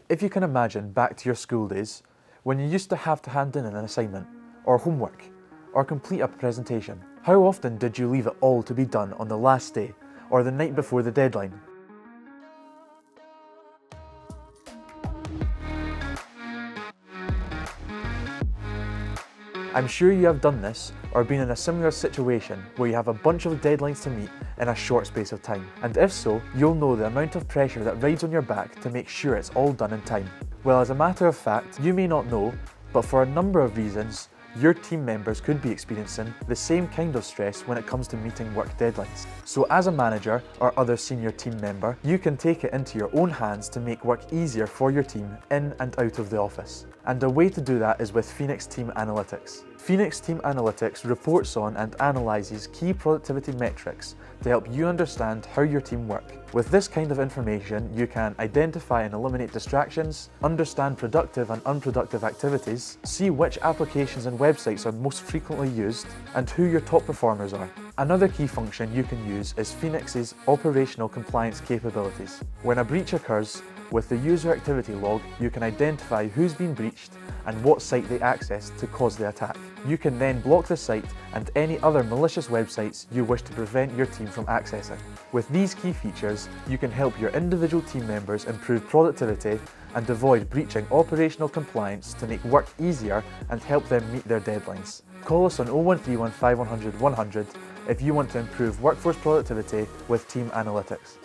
If you can imagine back to your school days, when you used to have to hand in an assignment, or homework, or complete a presentation, how often did you leave it all to be done on the last day, or the night before the deadline? I'm sure you have done this, or been in a similar situation where you have a bunch of deadlines to meet in a short space of time. And if so, you'll know the amount of pressure that rides on your back to make sure it's all done in time. Well, as a matter of fact, you may not know, but for a number of reasons, your team members could be experiencing the same kind of stress when it comes to meeting work deadlines. So as a manager or other senior team member, you can take it into your own hands to make work easier for your team in and out of the office. And a way to do that is with Phoenix Team Analytics. Phoenix Team Analytics reports on and analyses key productivity metrics to help you understand how your team work. With this kind of information, you can identify and eliminate distractions, understand productive and unproductive activities, see which applications and websites are most frequently used, and who your top performers are. Another key function you can use is Phoenix's operational compliance capabilities. When a breach occurs, with the user activity log, you can identify who's been breached and what site they accessed to cause the attack. You can then block the site and any other malicious websites you wish to prevent your team from accessing. With these key features, you can help your individual team members improve productivity and avoid breaching operational compliance to make work easier and help them meet their deadlines. Call us on 0131 5100 100 if you want to improve workforce productivity with Team Analytics.